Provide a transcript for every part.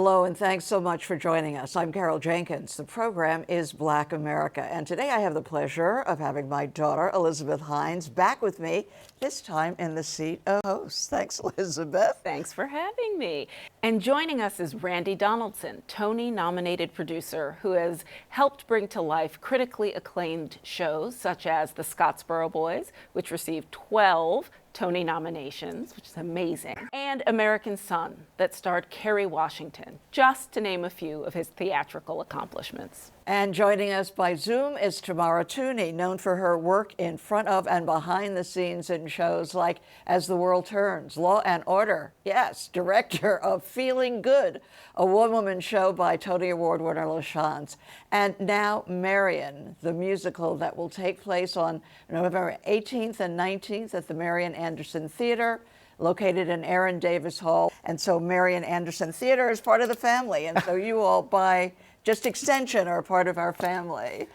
Hello, and thanks so much for joining us. I'm Carol Jenkins. The program is Black America, and today I have the pleasure of having my daughter, Elizabeth Hines, back with me, this time in the seat of host. Thanks, Elizabeth. Thanks for having me. And joining us is Randy Donaldson, Tony-nominated producer who has helped bring to life critically acclaimed shows such as The Scottsboro Boys, which received 12 Tony nominations, which is amazing, and American Son, that starred Kerry Washington, just to name a few of his theatrical accomplishments. And joining us by Zoom is Tamara Tunie, known for her work in front of and behind the scenes in shows like As the World Turns, Law and Order, yes, director of Feeling Good, a one-woman show by Tony Award winner LaChanze, and now Marian, the musical that will take place on November 18th and 19th at the Marian Anderson Theater, located in Aaron Davis Hall. And so Marian Anderson Theater is part of the family, and so you all, by just extension, are a part of our family.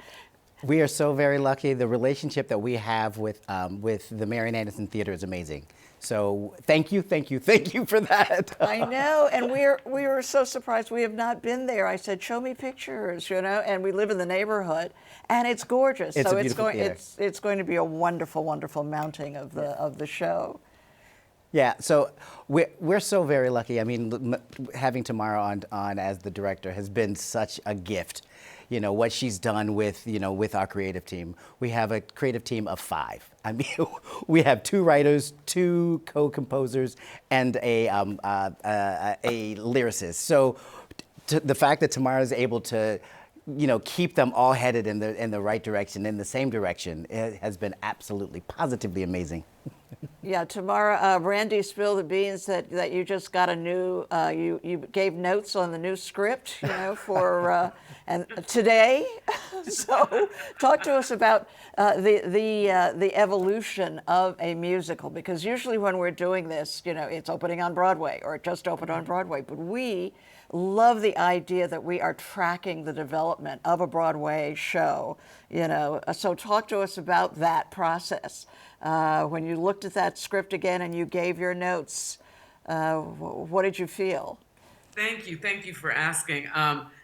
We are so very lucky. The relationship that we have with the Marian Anderson Theater is amazing. So thank you for that. I know, and we were so surprised. We have not been there. I said, show me pictures, and we live in the neighborhood, and it's gorgeous. It's so a beautiful theater. It's going to be a wonderful, wonderful mounting of the show. Yeah, so we're so very lucky. I mean, having Tamara on as the director has been such a gift. You know, what she's done with our creative team. We have a creative team of 5. I mean, we have 2 writers, 2 co-composers, and a lyricist. So the fact that Tamara is able to keep them all headed in the right direction, in the same direction, it has been absolutely, positively amazing. Yeah, Tamara, Randy spilled the beans that you just got a new, you gave notes on the new script, for and today. So talk to us about the evolution of a musical, because usually when we're doing this, it's opening on Broadway or it just opened on Broadway, but we love the idea that we are tracking the development of a Broadway show, So talk to us about that process. When you looked at that script again and you gave your notes, what did you feel? Thank you for asking.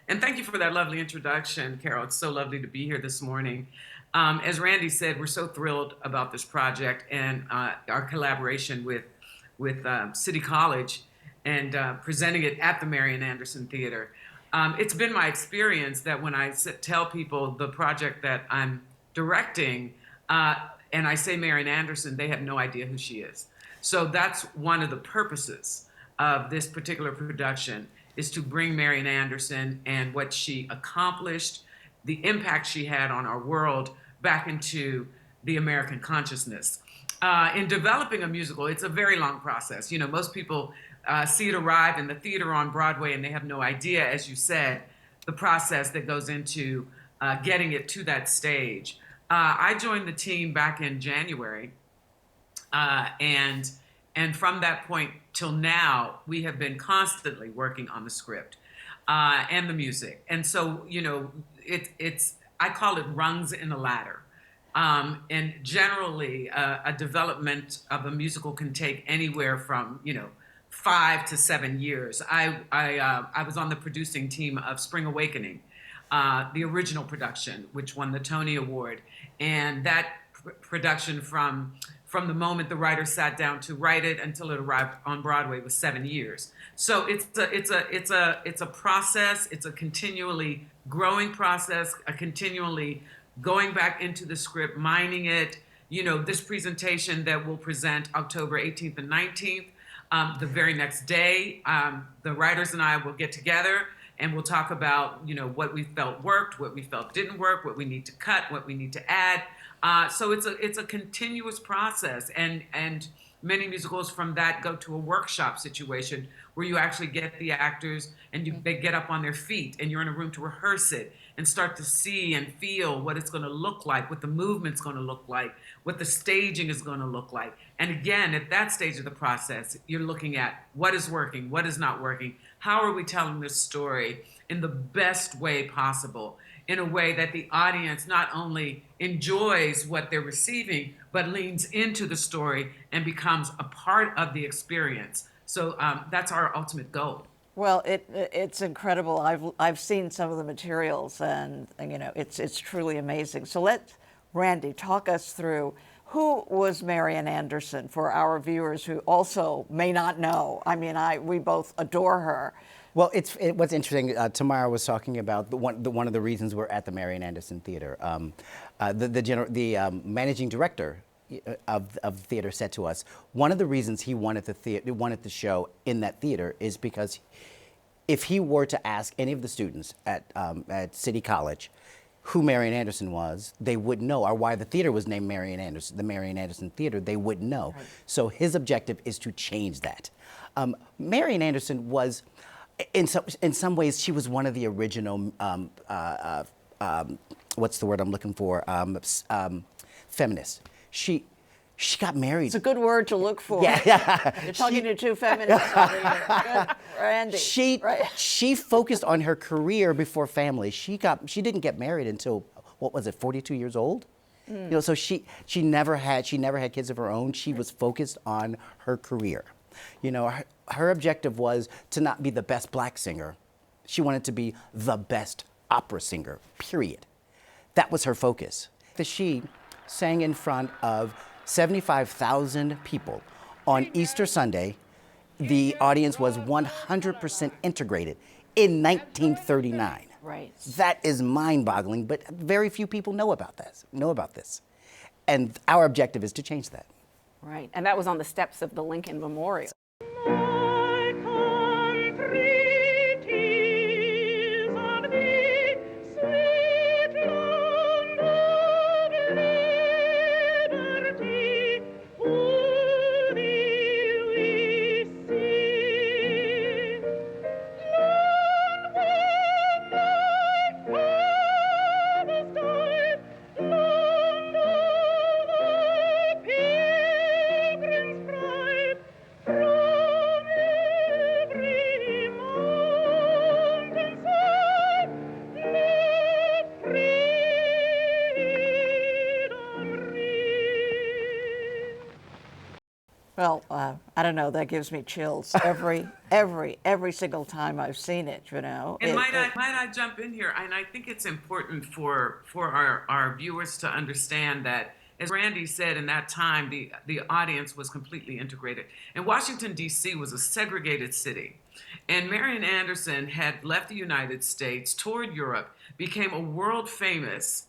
And thank you for that lovely introduction, Carol. It's so lovely to be here this morning. As Randy said, we're so thrilled about this project and our collaboration with City College and presenting it at the Marian Anderson Theater. It's been my experience that when I tell people the project that I'm directing, and I say Marian Anderson, they have no idea who she is. So that's one of the purposes of this particular production, is to bring Marian Anderson and what she accomplished, the impact she had on our world, back into the American consciousness. In developing a musical, it's a very long process. Most people see it arrive in the theater on Broadway and they have no idea, as you said, the process that goes into getting it to that stage. I joined the team back in January, and from that point till now, we have been constantly working on the script and the music. And so, it's I call it rungs in a ladder. And generally, a development of a musical can take anywhere from 5 to 7 years. I was on the producing team of Spring Awakening, the original production, which won the Tony Award, and that production from the moment the writer sat down to write it until it arrived on Broadway was 7 years. So it's a process. It's a continually growing process, a continually going back into the script, mining it. This presentation that we'll present October 18th and 19th, the very next day, the writers and I will get together and we'll talk about, what we felt worked, what we felt didn't work, what we need to cut, what we need to add. So it's a continuous process, and many musicals from that go to a workshop situation where you actually get the actors and they get up on their feet and you're in a room to rehearse it and start to see and feel what it's going to look like, what the movement's going to look like, what the staging is going to look like. And again, at that stage of the process, you're looking at what is working, what is not working, how are we telling this story in the best way possible, in a way that the audience not only enjoys what they're receiving, but leans into the story and becomes a part of the experience. So that's our ultimate goal. Well, it's incredible. I've seen some of the materials, and you know, it's truly amazing. So Randy, talk us through who was Marian Anderson for our viewers who also may not know. I mean, we both adore her. Well, what's interesting. Tamara was talking about one of the reasons we're at the Marian Anderson Theater. The managing director of the theater said to us, one of the reasons he wanted the show in that theater is because if he were to ask any of the students at City College who Marian Anderson was, they would know, or why the theater was named Marian Anderson, the Marian Anderson Theater, they would know. Right. So his objective is to change that. Marian Anderson was, in some ways, she was one of the original, what's the word I'm looking for, feminists. She got married. It's a good word to look for. Yeah. You're talking to two feminists over here. Good, Randy. She focused on her career before family. She didn't get married until, what was it, 42 years old? You know, so she never had kids of her own. She was focused on her career. You know, her objective was to not be the best black singer. She wanted to be the best opera singer, period. That was her focus. She sang in front of 75,000 people on Easter Sunday. The audience was 100% integrated in 1939. Right. That is mind-boggling, but very few people know about this. And our objective is to change that. Right. And that was on the steps of the Lincoln Memorial. Well, I don't know. That gives me chills every single time I've seen it. You know. And might I jump in here? And I think it's important for our viewers to understand that, as Randy said, in that time the audience was completely integrated. And Washington D.C. was a segregated city, and Marian Anderson had left the United States, toured Europe, became a world famous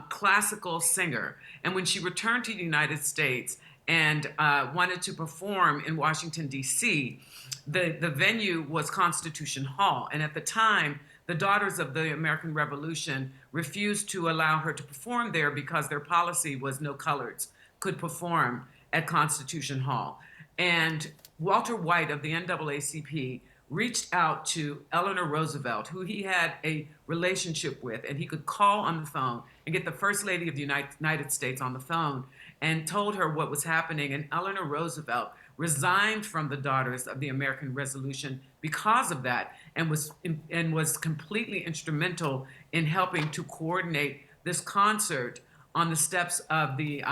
classical singer, and when she returned to the United States and wanted to perform in Washington, D.C., the venue was Constitution Hall. And at the time, the Daughters of the American Revolution refused to allow her to perform there because their policy was no coloreds could perform at Constitution Hall. And Walter White of the NAACP reached out to Eleanor Roosevelt, who he had a relationship with, and he could call on the phone and get the First Lady of the United States on the phone and told her what was happening. And Eleanor Roosevelt resigned from the Daughters of the American Revolution because of that, and was completely instrumental in helping to coordinate this concert on the steps of the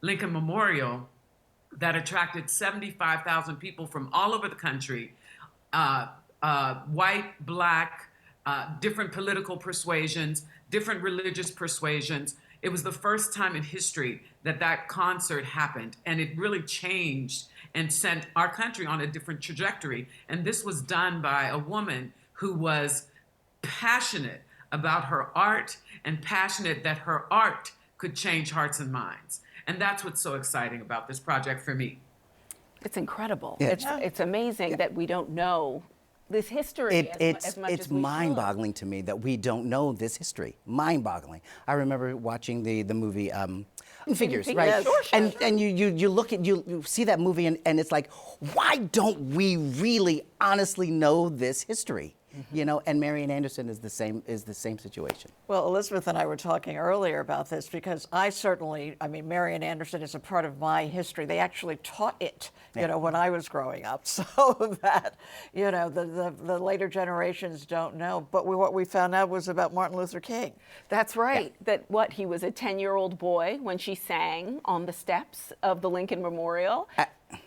Lincoln Memorial that attracted 75,000 people from all over the country, white, black, different political persuasions, different religious persuasions. It was the first time in history that concert happened, and it really changed and sent our country on a different trajectory. And this was done by a woman who was passionate about her art and passionate that her art could change hearts and minds. And that's what's so exciting about this project for me. It's incredible. Yeah. It's amazing that we don't know this history as much as it's we mind-boggling to me that we don't know this history. Mind-boggling. I remember watching the movie Figures, right? Yes. Sure. And you see that movie and it's like, why don't we really honestly know this history? Mm-hmm. You know, and Marian Anderson is the same situation. Well, Elizabeth and I were talking earlier about this because Marian Anderson is a part of my history. They actually taught it, you know, when I was growing up, so that, you know, the later generations don't know. But what we found out was about Martin Luther King. That's right. Yeah. That he was a 10-year-old boy when she sang on the steps of the Lincoln Memorial.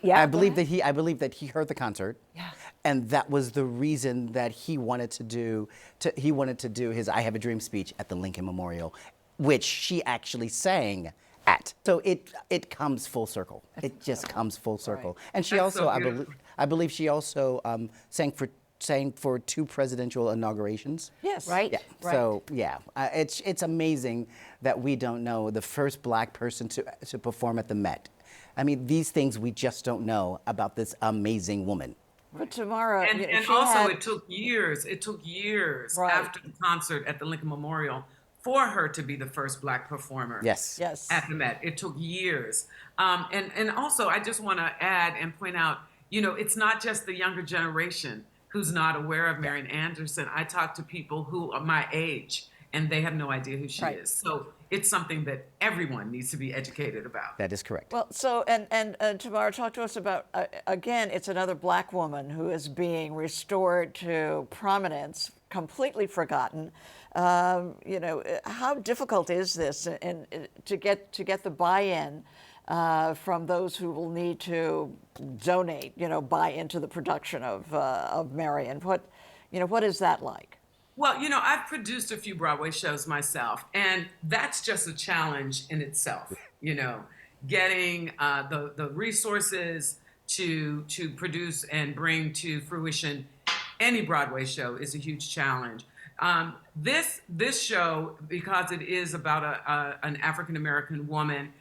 Yeah, I go believe ahead. that he heard the concert. Yeah. And that was the reason that he wanted to do his "I Have a Dream" speech at the Lincoln Memorial, which she actually sang at. So it comes full circle. It just comes full circle. And she That's so also, beautiful. I believe she also sang for 2 presidential inaugurations. Yes. Right. Yeah. Right. So yeah, it's amazing that we don't know the first black person to perform at the Met. I mean, these things we just don't know about this amazing woman. But Tamara, And, you know, and she also, had, it took years. It took years Right. after the concert at the Lincoln Memorial for her to be the first black performer. Yes. yes. At the Met. It took years. And also, I just want to add and point out, you know, it's not just the younger generation who's not aware of Marian Anderson. I talk to people who are my age, and they have no idea who she Right. is. So it's something that everyone needs to be educated about. That is correct. Well, so, and Tamara, talk to us about, again, it's another black woman who is being restored to prominence, completely forgotten. You know, how difficult is this and to get the buy-in from those who will need to donate, you know, buy into the production of Marian? What is that like? Well, you know, I've produced a few Broadway shows myself, and that's just a challenge in itself. You know, getting the resources to produce and bring to fruition any Broadway show is a huge challenge. This show, because it is about an African American woman,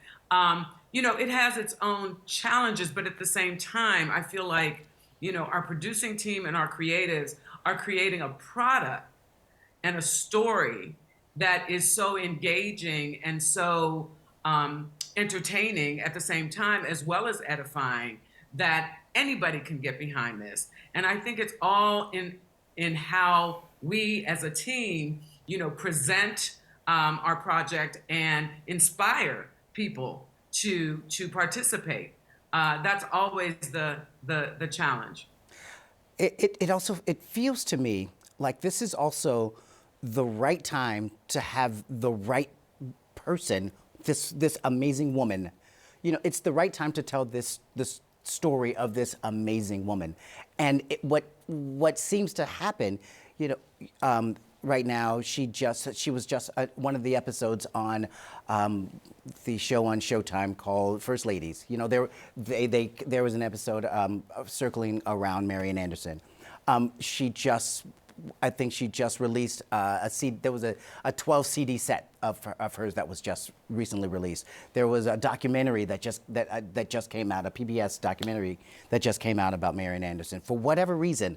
you know, it has its own challenges, but at the same time, I feel like, you know, our producing team and our creatives are creating a product and a story that is so engaging and so entertaining at the same time, as well as edifying, that anybody can get behind this. And I think it's all in how we as a team, you know, present our project and inspire people to participate. That's always the challenge. It also feels to me like this is also the right time to have the right person, this amazing woman. You know, it's the right time to tell this story of this amazing woman. And what seems to happen, you know, right now she was just one of the episodes on the show on Showtime called First Ladies. You know, there was an episode circling around Marian Anderson. I think she just released a CD. There was a 12 CD set of hers that was just recently released. There was a documentary that just came out, a PBS documentary that just came out about Marian Anderson. For whatever reason,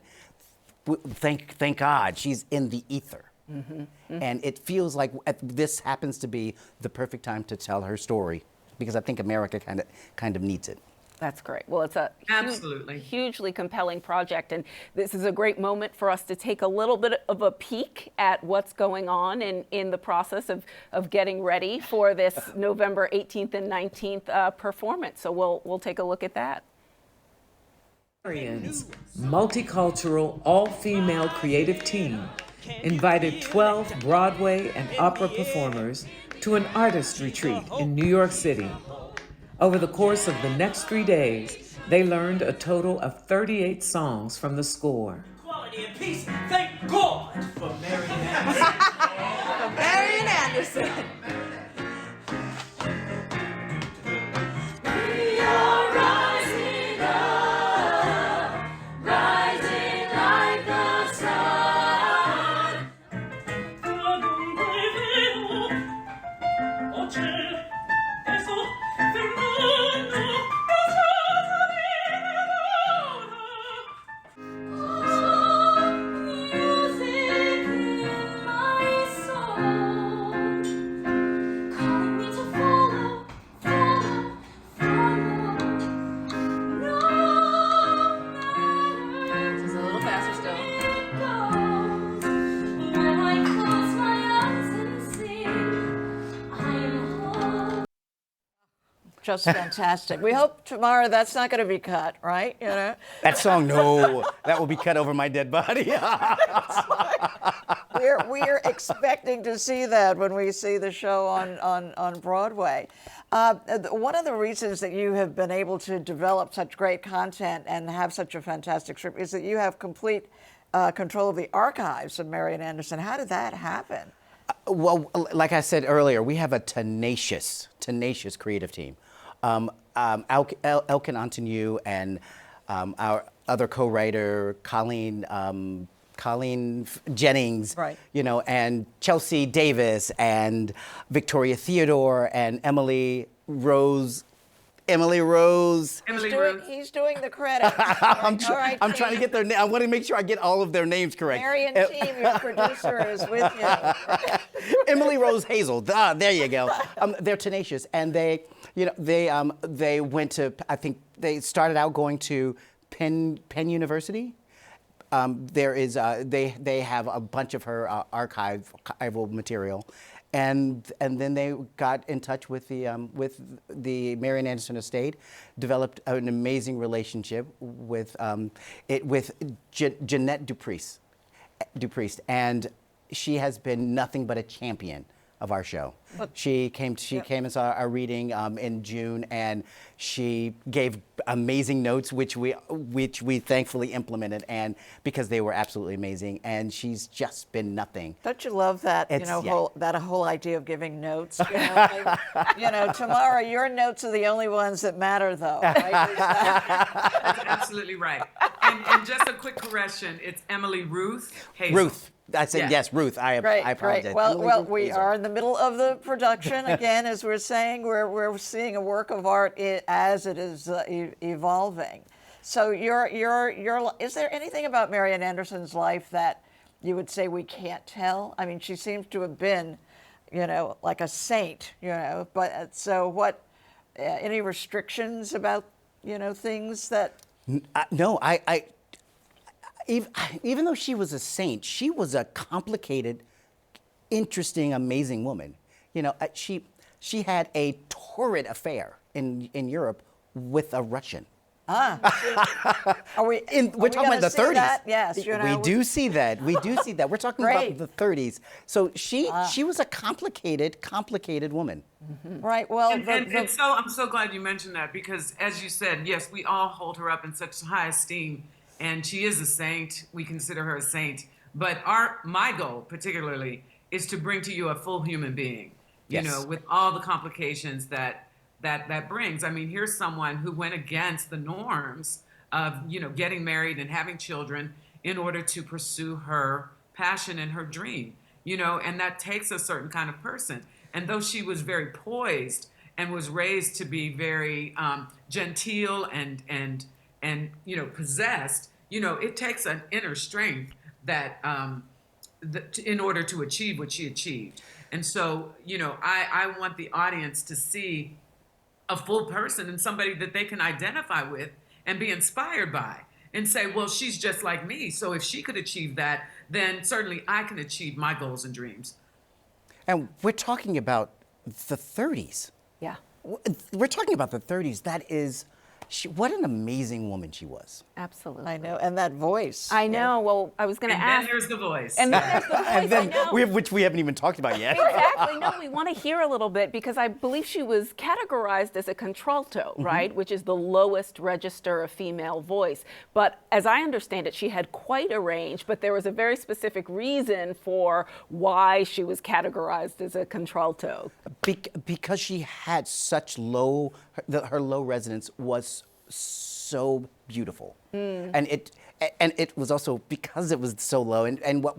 thank God she's in the ether. Mm-hmm. And it feels like this happens to be the perfect time to tell her story, because I think America kind of needs it. That's great. Well, it's a Absolutely. hugely compelling project, and this is a great moment for us to take a little bit of a peek at what's going on in the process of getting ready for this November 18th and 19th performance. So we'll take a look at that. Marian's multicultural, all-female creative team invited 12 Broadway and opera performers to an artist retreat in New York City. Over the course of the next 3 days, they learned a total of 38 songs from the score. Quality and peace, thank God for Marian Anderson. Marian Anderson. We are rising up, rising like the sun. Music in my soul, calling me to follow, follow, follow. No matter Just a little faster still. where it goes, when I close my eyes and sing, I am whole. Just fantastic. We hope tomorrow that's not going to be cut, right? You know. That song, no, that will be cut over my dead body. we're expecting to see that when we see the show on Broadway. One of the reasons that you have been able to develop such great content and have such a fantastic script is that you have complete control of the archives of Marian Anderson. How did that happen? Well, like I said earlier, we have a tenacious creative team. Elkin Antoniou and our other co-writer, Colleen Jennings, Right. And Chelsea Davis and Victoria Theodore and Emily Rose. He's Emily doing, Rose. he's doing the credits. I'm All right, trying to team. get their name. I want to make sure I get all of their names correct. Marian team, your producer, is with you. Emily Rose Hazel. There you go. They're tenacious, and they went to. I think they started out going to Penn University. There is they have a bunch of her archival material, and then they got in touch with the Marian Anderson estate, developed an amazing relationship with Jeanette Dupriest, and she has been nothing but a champion of our show. She came and saw our reading in June, and she gave amazing notes, which we thankfully implemented, and because they were absolutely amazing. And she's just been nothing. Don't you love that? That whole idea of giving notes. Tamara, your notes are the only ones that matter, though. Right? That's absolutely right. And just a quick correction, it's Emily Ruth Hazel. Ruth. I said yes, Ruth. I apologize. Great. Well, Emily Ruth we Hazel. are in the middle of the production again. As we're saying, we're seeing a work of art as it is evolving. So, is there anything about Marian Anderson's life that you would say we can't tell? I mean, she seems to have been, like a saint. But so what? Any restrictions about things that? No, even though she was a saint, she was a complicated, interesting, amazing woman. She had a torrid affair in Europe with a Russian. Are we? We're talking about the 30s. That? Yes, we do see that. We do see that. We're talking Great. about the 30s. So she was a complicated woman. Right. Well, And so I'm so glad you mentioned that, because as you said, yes, we all hold her up in such high esteem, and she is a saint. We consider her a saint. But my goal particularly is to bring to you a full human being, Yes. with all the complications that brings. I mean, here's someone who went against the norms of, getting married and having children in order to pursue her passion and her dream, and that takes a certain kind of person. And though she was very poised and was raised to be very genteel and possessed, it takes an inner strength that in order to achieve what she achieved. And so, I want the audience to see a full person and somebody that they can identify with and be inspired by and say, well, she's just like me. So if she could achieve that, then certainly I can achieve my goals and dreams. And we're talking about the 30s. Yeah, We're talking about the 30s. That is, what an amazing woman she was. absolutely. I know, and that voice. I know. Well, I was going to And then ask. there's the voice. And then there's the voice. And then, I know. which we haven't even talked about yet. Exactly. No, we want to hear a little bit, because I believe she was categorized as a contralto, right? Which is the lowest register of female voice. But as I understand it, she had quite a range, but there was a very specific reason for why she was categorized as a contralto. Because she had such her low resonance was so beautiful, and it was also because it was so low, and what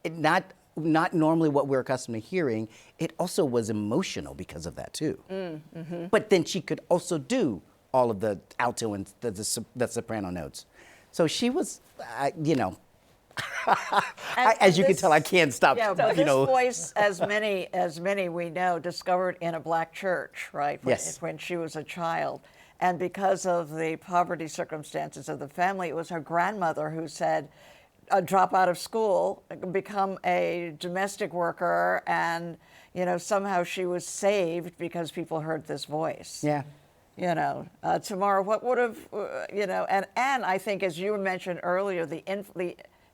not normally what we're accustomed to hearing. It also was emotional because of that too. But then she could also do all of the alto and the soprano notes, so she was, as you can tell, I can't stop. Yeah, but this voice, as many we know, discovered in a black church, right? Yes. When she was a child. And because of the poverty circumstances of the family, it was her grandmother who said, drop out of school, become a domestic worker, and, somehow she was saved because people heard this voice. Yeah. Tamara, what would have, and I think, as you mentioned earlier, the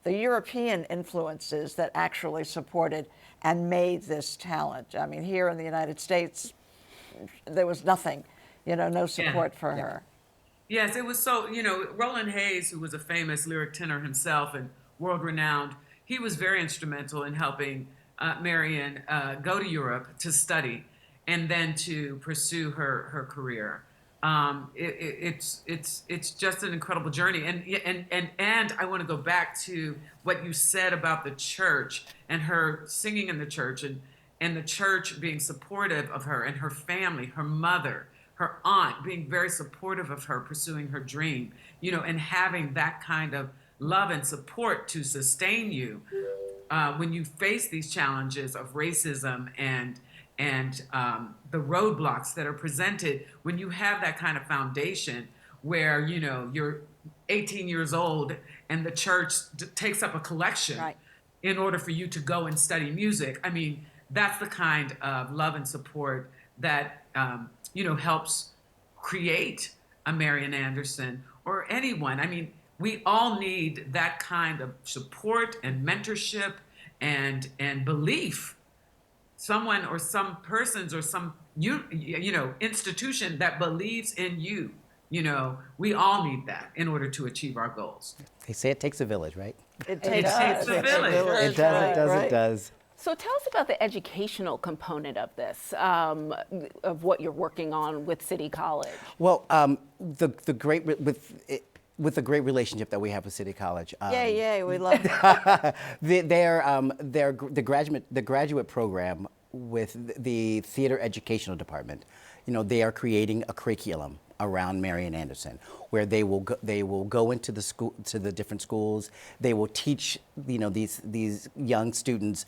the European influences that actually supported and made this talent. I mean, here in the United States, there was nothing, no support for her. Yes, it was so, Roland Hayes, who was a famous lyric tenor himself and world renowned, he was very instrumental in helping Marian go to Europe to study and then to pursue her career. It's just an incredible journey. And I want to go back to what you said about the church and her singing in the church and the church being supportive of her and her family, her mother, her aunt being very supportive of her pursuing her dream, and having that kind of love and support to sustain you when you face these challenges of racism and the roadblocks that are presented. When you have that kind of foundation where you're 18 years old and the church takes up a collection Right. in order for you to go and study music. I mean, that's the kind of love and support that helps create a Marian Anderson or anyone. I mean, we all need that kind of support and mentorship and belief. Someone or some persons or some institution that believes in you. We all need that in order to achieve our goals. They say it takes a village, right? It takes a village. It does, it does, right. it does. So tell us about the educational component of this, of what you're working on with City College. Well, the great with the great relationship that we have with City College. Yay, we love it. The graduate program with the theater educational department, they are creating a curriculum around Marian Anderson, where they will go into the school, to the different schools. They will teach these young students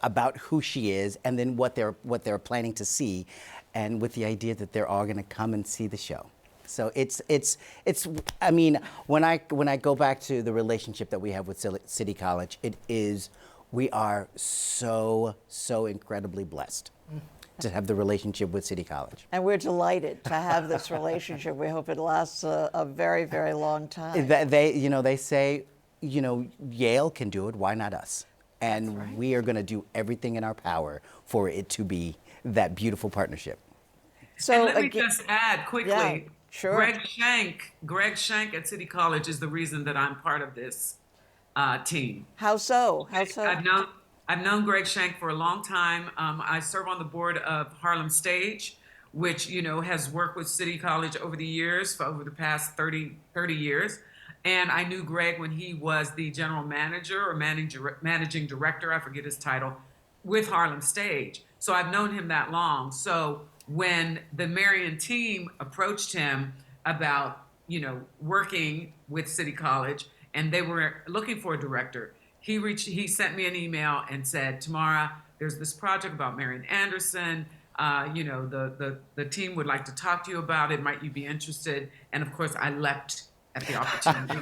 about who she is, and then what they're planning to see, and with the idea that they're all going to come and see the show. So it's I mean, when I go back to the relationship that we have with City College, we are so incredibly blessed to have the relationship with City College. And we're delighted to have this relationship. We hope it lasts a very, very long time. They say, Yale can do it, why not us? And we are going to do everything in our power for it to be that beautiful partnership. So And let me again, just add quickly, Yeah, sure. Greg Shank at City College is the reason that I'm part of this team. how so? How so? I've known Greg Shank for a long time. I serve on the board of Harlem Stage, which has worked with City College over the years, for over the past 30 years. And I knew Greg when he was the general manager or managing director, I forget his title, with Harlem Stage. So I've known him that long. So when the Marian team approached him about, working with City College, and they were looking for a director, he sent me an email and said, Tamara, there's this project about Marian Anderson. The team would like to talk to you about it. Might you be interested? And of course, I leapt at the opportunity.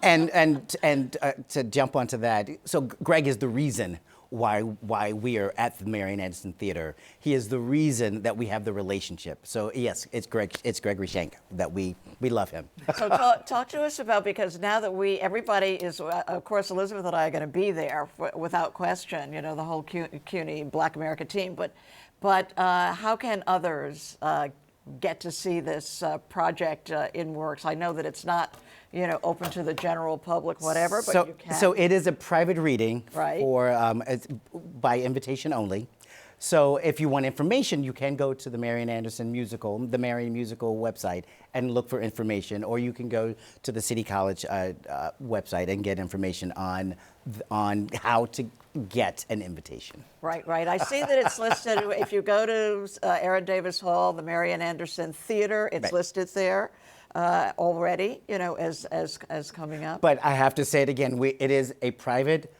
And to jump onto that, so Greg is the reason why we are at the Marian Anderson Theater. He is the reason that we have the relationship. So yes, it's Gregory Shank that we love him. So talk to us about, because now that everybody is, of course, Elizabeth and I are going to be there without question, the whole CUNY Black America team, but how can others get to see this project in works? I know that it's not, open to the general public, whatever, but you can. So it is a private reading Right. for it's by invitation only. So if you want information, you can go to the Marian Anderson Musical, the Marian Musical website, and look for information, or you can go to the City College website and get information on how to get an invitation. Right. I see that it's listed. If you go to Aaron Davis Hall, the Marian Anderson Theater, it's Right. listed there already, as coming up. But I have to say it again, it is a private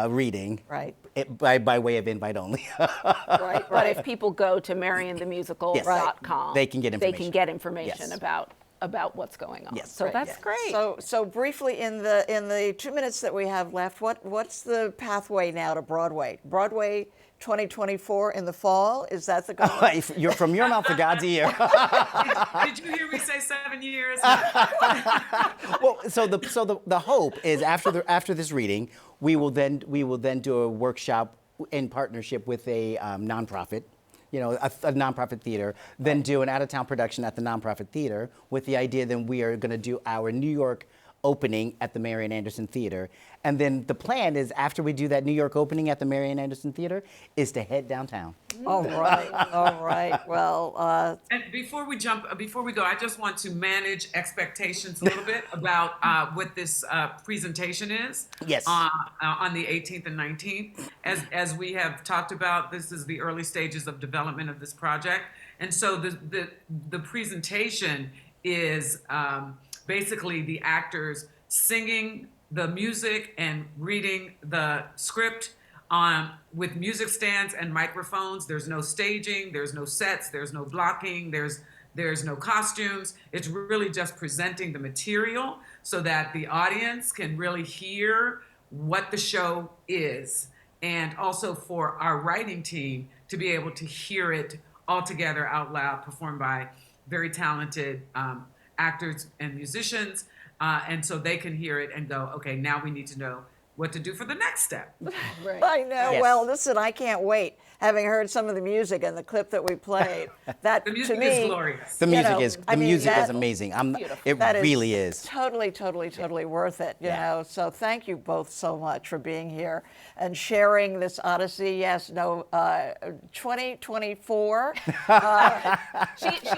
reading, Right. by way of invite only. But if people go to marionthemusical.com, They can get They can information. get information Yes. about about what's going on. Yes. So Right, that's yeah. great. So briefly, in the 2 minutes that we have left, what's the pathway now to Broadway? Broadway 2024 in the fall, is that the goal? If you're from your mouth to God's ear. Did you hear me say 7 years? Well, so the hope is after this reading, we will then do a workshop in partnership with a nonprofit, a nonprofit theater, then do an out-of-town production at the nonprofit theater with the idea that we are going to do our New York opening at the Marian Anderson Theater. And then the plan is after we do that New York opening at the Marian Anderson Theater is to head downtown. All right, all right. Well, And before we go, I just want to manage expectations a little bit about what this presentation is. Yes. On the 18th and 19th, as we have talked about, this is the early stages of development of this project, and so the presentation is basically the actors singing the music and reading the script with music stands and microphones. There's no staging, there's no sets, there's no blocking, there's no costumes. It's really just presenting the material so that the audience can really hear what the show is, and also for our writing team to be able to hear it all together out loud, performed by very talented actors and musicians, and so they can hear it and go, okay, now we need to know what to do for the next step. I know. Yes. Well, listen, I can't wait. Having heard some of the music and the clip that we played, that The music to me, is glorious. The You music know, is I mean, is that- amazing. It that really is. totally worth it. You Yeah. know. So thank you both so much for being here and sharing this odyssey. Yes, no, 2024. She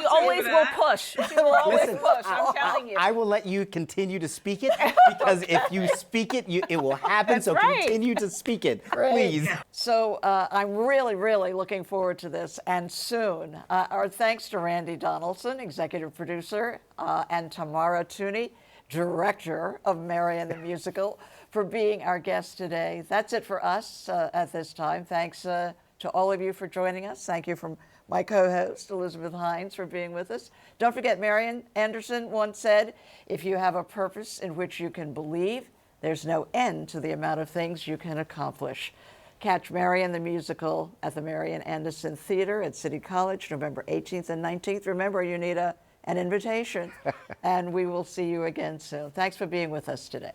always will that. push. She will always push. I'm telling you. I will let you continue to speak it because if you speak it, it will happen. That's so right. continue to speak it, please. So I'm really looking forward to this, and soon. Our thanks to Randy Donaldson, executive producer, and Tamara Tooney, director of Marian the Musical, for being our guest today. That's it for us at this time. Thanks to all of you for joining us. Thank you from my co-host, Elizabeth Hines, for being with us. Don't forget, Marian Anderson once said, if you have a purpose in which you can believe, there's no end to the amount of things you can accomplish. Catch Marian the Musical at the Marian Anderson Theater at City College, November 18th and 19th. Remember, you need an invitation, and we will see you again soon. Thanks for being with us today.